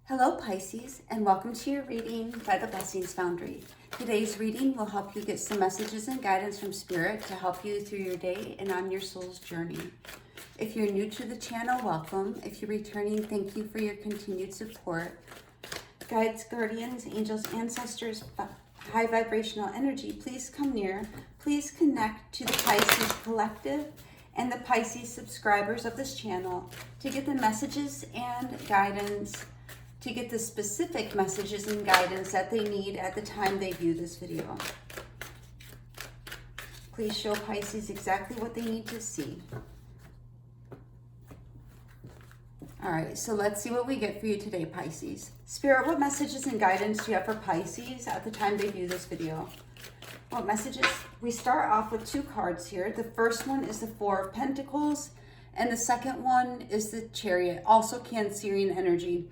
Hello Pisces, and welcome to your reading by the Blessings Foundry. Today's reading will help you get some messages and guidance from Spirit to help you through your day and on your soul's journey. If you're new to the channel, welcome. If you're returning, thank you for your continued support. Guides, guardians, angels, ancestors, high vibrational energy, please come near. Please connect to the Pisces Collective and the Pisces subscribers of this channel to get the messages and guidance, to get the specific messages and guidance that they need at the time they view this video. Please show Pisces exactly what they need to see. All right, so let's see what we get for you today, Pisces. Spirit, what messages and guidance do you have for Pisces at the time they view this video? What messages? We start off with two cards here. The first one is the Four of Pentacles, and the second one is the Chariot, also Cancerian energy.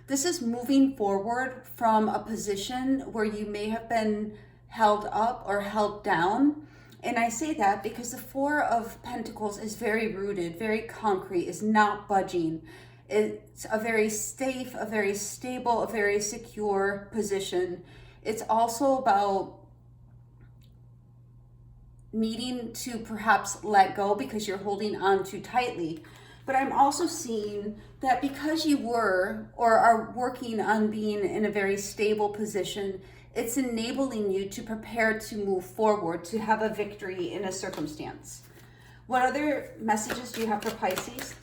This is moving forward from a position where you may have been held up or held down. And I say that because the Four of Pentacles is very rooted, very concrete, is not budging. It's a very safe, a very stable, a very secure position. It's also about needing to perhaps let go because you're holding on too tightly. But I'm also seeing that because you were or are working on being in a very stable position, it's enabling you to prepare to move forward, to have a victory in a circumstance. What other messages do you have for Pisces?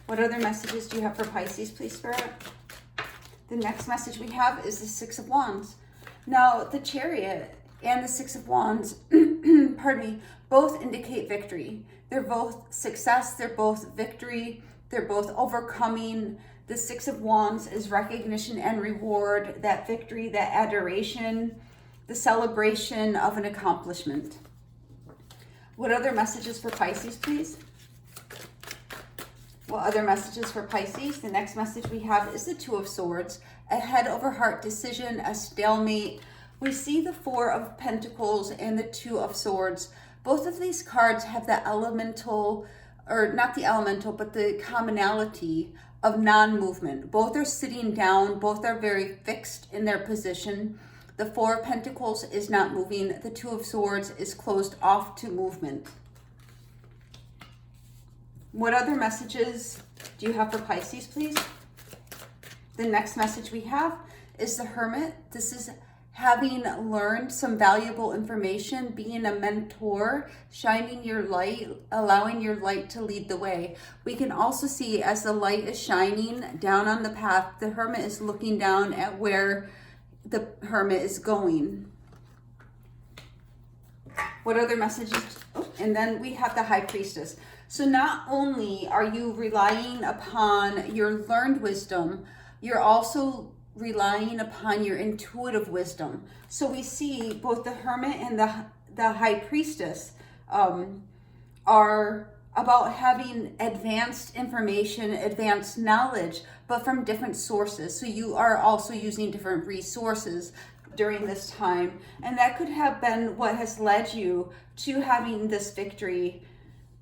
What other messages do you have for Pisces, please, Spirit? The next message we have is the Six of Wands. Now, the Chariot and the Six of Wands, pardon me, both indicate victory. They're both success, they're both victory, they're both overcoming. The Six of Wands is recognition and reward, that victory, that adoration, the celebration of an accomplishment. What other messages for Pisces, please? What other messages for Pisces? The next message we have is the Two of Swords, a head over heart decision, a stalemate. We see the Four of Pentacles and the Two of Swords. Both of these cards have the elemental, or not the elemental, but the commonality of non-movement. Both are sitting down. Both are very fixed in their position. The Four of Pentacles is not moving. The Two of Swords is closed off to movement. What other messages do you have for Pisces, please? The next message we have is the Hermit. This is having learned some valuable information, being a mentor, shining your light, allowing your light to lead the way. We can also see as the light is shining down on the path, the Hermit is looking down at where the Hermit is going. What other messages? Oh, and then we have the High Priestess. So not only are you relying upon your learned wisdom, you're also relying upon your intuitive wisdom. So we see both the Hermit and the High Priestess are about having advanced information, advanced knowledge, but from different sources. So you are also using different resources during this time. And that could have been what has led you to having this victory,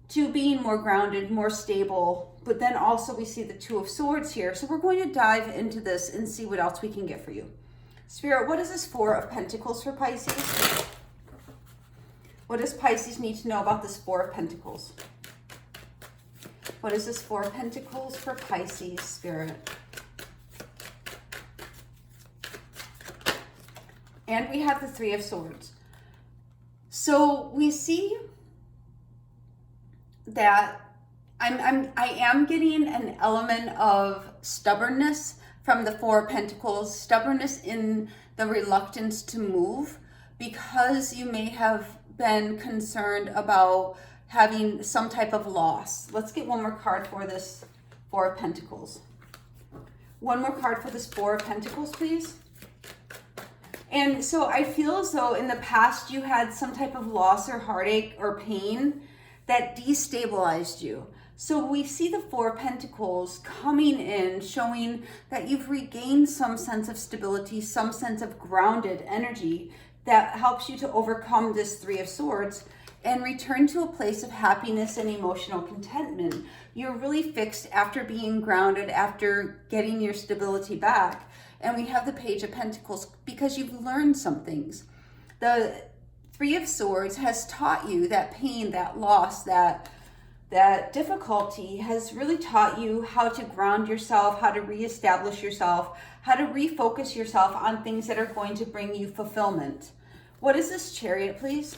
to being more grounded, more stable. But then also we see the Two of Swords here. So we're going to dive into this and see what else we can get for you. Spirit, what is this Four of Pentacles for Pisces? What does Pisces need to know about this Four of Pentacles? What is this Four of Pentacles for Pisces, Spirit? And we have the Three of Swords. So we see that I am getting an element of stubbornness from the Four of Pentacles, stubbornness in the reluctance to move, because you may have been concerned about having some type of loss. Let's get one more card for this Four of Pentacles. One more card for this Four of Pentacles, please. And so I feel as though in the past you had some type of loss or heartache or pain that destabilized you. So we see the Four of Pentacles coming in, showing that you've regained some sense of stability, some sense of grounded energy that helps you to overcome this Three of Swords. and return to a place of happiness and emotional contentment. You're really fixed after being grounded, after getting your stability back. And we have the Page of Pentacles because you've learned some things. The Three of Swords has taught you that pain, that loss, that difficulty has really taught you how to ground yourself, how to reestablish yourself, how to refocus yourself on things that are going to bring you fulfillment. What is this Chariot, please?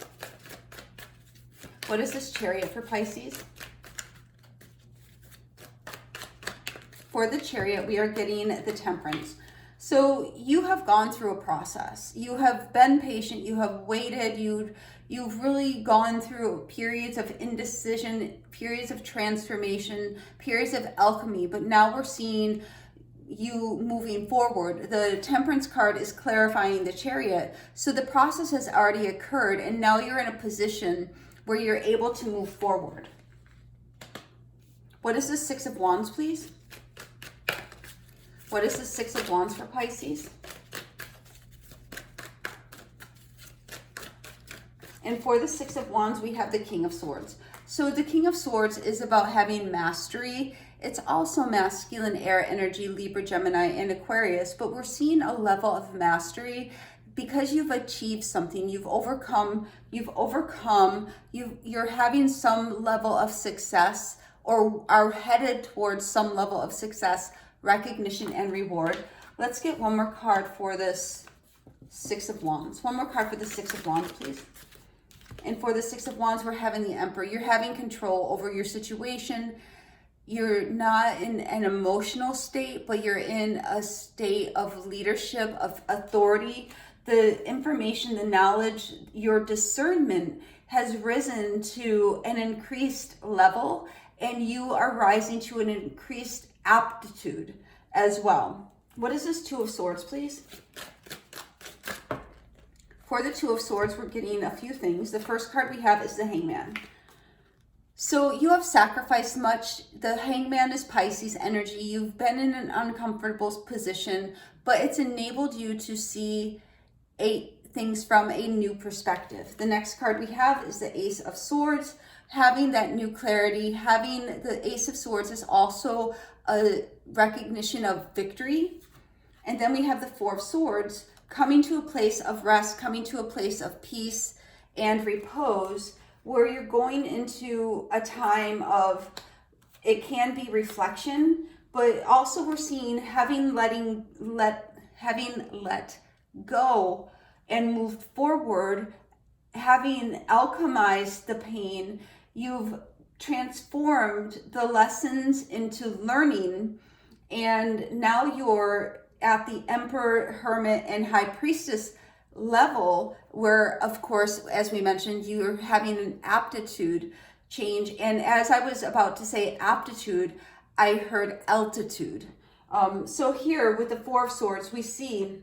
What is this Chariot for Pisces? For the Chariot, we are getting the Temperance. So you have gone through a process. You have been patient. You have waited. You've really gone through periods of indecision, periods of transformation, periods of alchemy. But now we're seeing you moving forward. The Temperance card is clarifying the Chariot. So the process has already occurred, and now you're in a position where you're able to move forward. What is the Six of Wands, please? What is the Six of Wands for Pisces? And for the Six of Wands, we have the King of Swords. So the King of Swords is about having mastery. It's also masculine air energy, Libra, Gemini, and Aquarius, but we're seeing a level of mastery because you've achieved something, you're having some level of success, or are headed towards some level of success, recognition, and reward. Let's get one more card for this Six of Wands. One more card for the Six of Wands, please. And for the Six of Wands, we're having the Emperor. You're having control over your situation. You're not in an emotional state, but you're in a state of leadership, of authority. The information, the knowledge, your discernment has risen to an increased level, and you are rising to an increased aptitude as well. What is this Two of Swords, please? For the Two of Swords, we're getting a few things. The first card we have is the Hangman. So you have sacrificed much. The Hangman is Pisces energy. You've been in an uncomfortable position, but it's enabled you to see things from a new perspective. The next card we have is the Ace of Swords. Having that new clarity, having the Ace of Swords is also a recognition of victory. And then we have the Four of Swords, coming to a place of rest, coming to a place of peace and repose, where you're going into a time of, it can be reflection, but also we're seeing having let go and moved forward, having alchemized the pain. You've transformed the lessons into learning, and now you're at the Emperor, Hermit, and High Priestess level, where, of course, as we mentioned, you're having an aptitude change. And as I was about to say aptitude, I heard altitude. So here with the Four of Swords, we see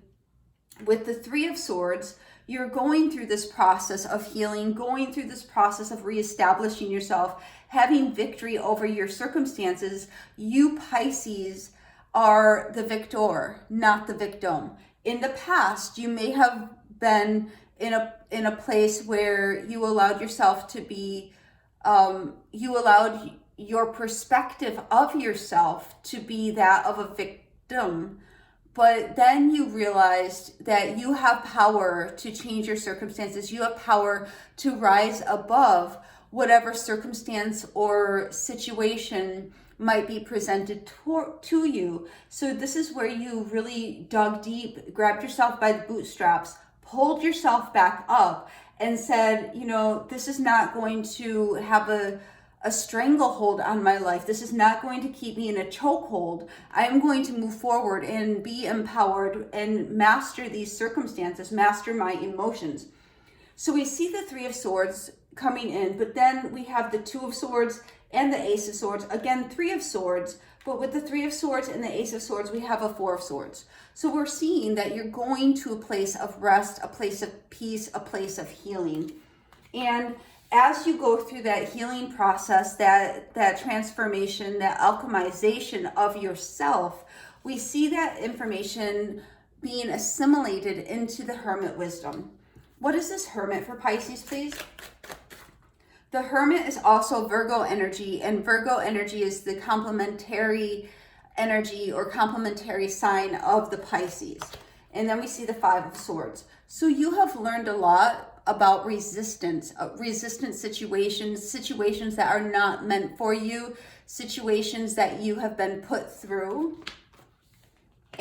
with the Three of Swords, you're going through this process of healing, going through this process of reestablishing yourself, having victory over your circumstances. You, Pisces, are the victor, not the victim. In the past, you may have been in a place where you allowed yourself to be, you allowed your perspective of yourself to be that of a victim. But then you realized that you have power to change your circumstances. You have power to rise above whatever circumstance or situation might be presented to you. So this is where you really dug deep, grabbed yourself by the bootstraps, pulled yourself back up, and said, you know, this is not going to have a stranglehold on my life. This is not going to keep me in a chokehold. I am going to move forward and be empowered and master these circumstances, master my emotions. So we see the Three of Swords coming in, but then we have the Two of Swords and the Ace of Swords. Again, Three of Swords, but with the Three of Swords and the Ace of Swords, we have a Four of Swords. So we're seeing that you're going to a place of rest, a place of peace, a place of healing. And as you go through that healing process, that transformation, that alchemization of yourself, we see that information being assimilated into the Hermit wisdom. What is this Hermit for Pisces, please? The Hermit is also Virgo energy, and Virgo energy is the complementary energy or complementary sign of the Pisces. And then we see the Five of Swords. So you have learned a lot about resistance, resistant situations that are not meant for you, situations that you have been put through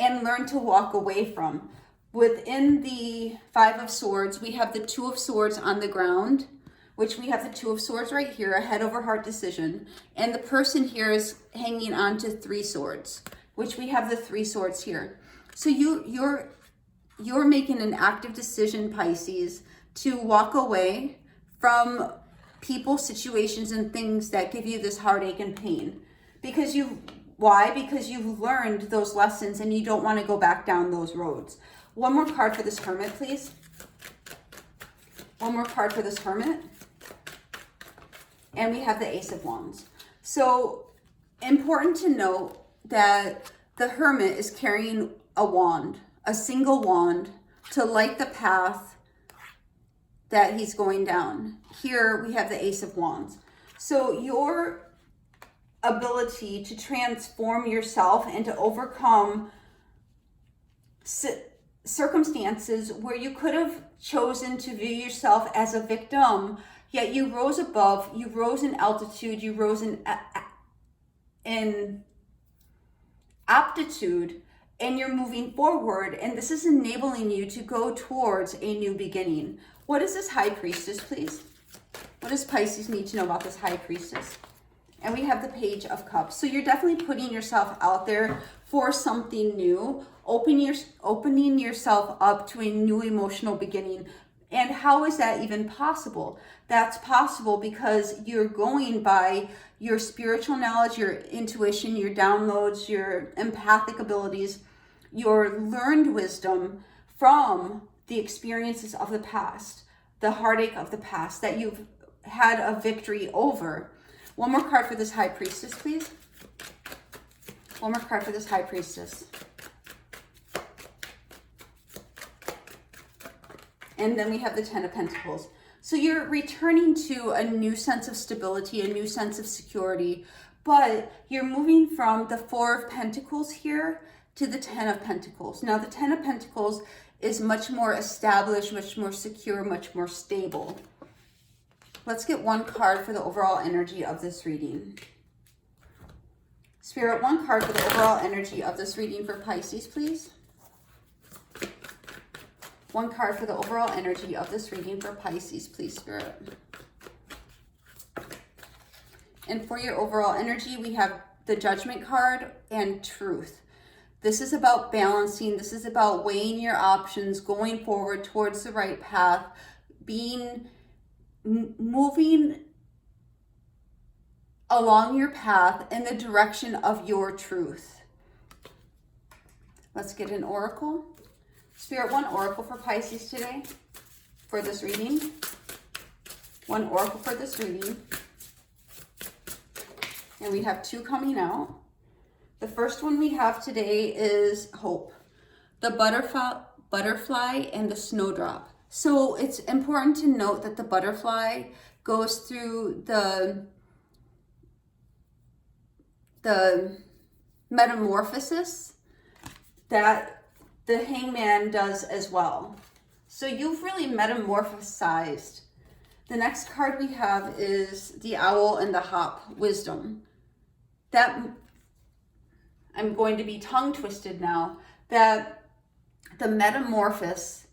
and learn to walk away from. Within the Five of Swords, we have the Two of Swords on the ground, which we have the Two of Swords right here, a head over heart decision. And the person here is hanging on to Three Swords, which we have the Three Swords here. So you're making an active decision, Pisces, to walk away from people, situations, and things that give you this heartache and pain. Why? Because you've learned those lessons and you don't want to go back down those roads. One more card for this Hermit, please. One more card for this Hermit. And we have the Ace of Wands. So important to note that the Hermit is carrying a wand, a single wand, to light the path that he's going down. Here we have the Ace of Wands. So your ability to transform yourself and to overcome circumstances where you could have chosen to view yourself as a victim, yet you rose above, you rose in altitude, you rose in aptitude, and you're moving forward, and this is enabling you to go towards a new beginning. What is this High Priestess, please? What does Pisces need to know about this High Priestess? And we have the Page of Cups. So you're definitely putting yourself out there for something new, opening yourself up to a new emotional beginning. And how is that even possible? That's possible because you're going by your spiritual knowledge, your intuition, your downloads, your empathic abilities, your learned wisdom from the experiences of the past, the heartache of the past that you've had a victory over. One more card for this High Priestess, please. One more card for this High Priestess. And then we have the Ten of Pentacles. So you're returning to a new sense of stability, a new sense of security, but you're moving from the Four of Pentacles here to the Ten of Pentacles. Now the Ten of Pentacles is much more established, much more secure, much more stable. Let's get one card for the overall energy of this reading. Spirit, one card for the overall energy of this reading for Pisces, please. One card for the overall energy of this reading for Pisces, please, Spirit. And for your overall energy, we have the Judgment card and Truth. This is about balancing. This is about weighing your options, going forward towards the right path, moving along your path in the direction of your truth. Let's get an oracle. Spirit, one oracle for Pisces today for this reading. One oracle for this reading. And we have two coming out. The first one we have today is Hope. The butterfly and the snowdrop. So it's important to note that the butterfly goes through the metamorphosis that the Hangman does as well. So you've really metamorphosized. The next card we have is the Owl and the Hop, Wisdom. That, I'm going to be tongue twisted now, that the metamorphosis,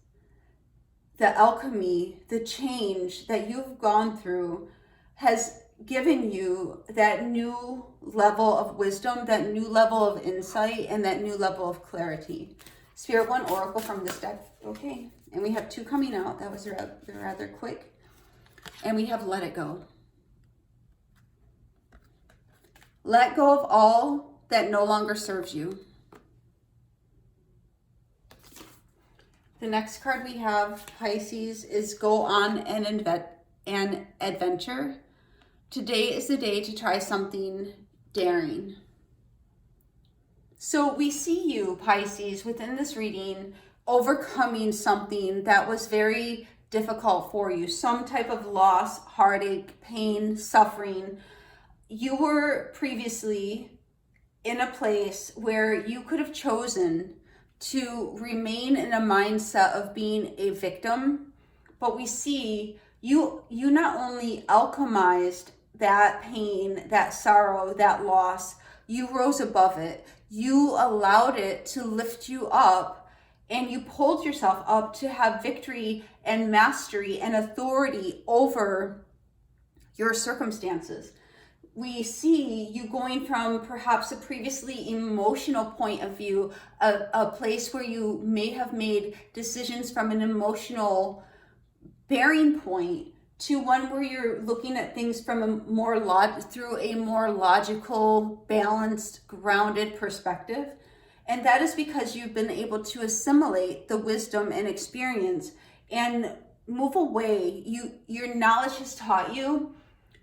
the alchemy, the change that you've gone through has given you that new level of wisdom, that new level of insight, and that new level of clarity. Spirit, one oracle from this deck. Okay, and we have two coming out. That was rather quick. And we have Let It Go. Let go of all that no longer serves you. The next card we have, Pisces, is Go On an Adventure. Today is the day to try something daring. So we see you, Pisces, within this reading, overcoming something that was very difficult for you, some type of loss, heartache, pain, suffering. You were previously in a place where you could have chosen to remain in a mindset of being a victim, but we see you not only alchemized that pain, that sorrow, that loss, you rose above it. You allowed it to lift you up, and you pulled yourself up to have victory and mastery and authority over your circumstances. We see you going from perhaps a previously emotional point of view, a place where you may have made decisions from an emotional bearing point, to one where you're looking at things from through a more logical, balanced, grounded perspective. And that is because you've been able to assimilate the wisdom and experience and move away. Your knowledge has taught you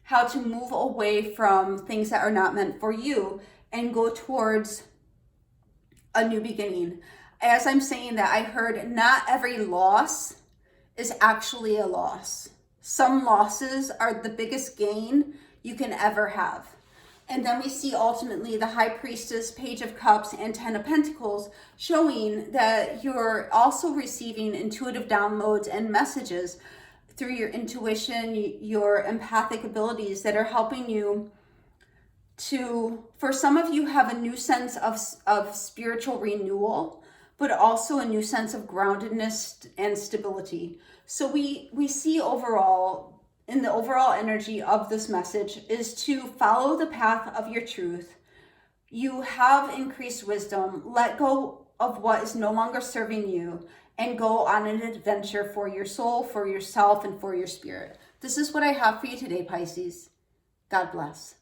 how to move away from things that are not meant for you and go towards a new beginning. As I'm saying that, I heard not every loss is actually a loss. Some losses are the biggest gain you can ever have. And then we see ultimately the High Priestess, Page of Cups, and Ten of Pentacles, showing that you're also receiving intuitive downloads and messages through your intuition, your empathic abilities that are helping you to, for some of you, have a new sense of spiritual renewal, but also a new sense of groundedness and stability. So we see overall, in the overall energy of this message, is to follow the path of your truth. You have increased wisdom. Let go of what is no longer serving you and go on an adventure for your soul, for yourself, and for your spirit. This is what I have for you today, Pisces. God bless.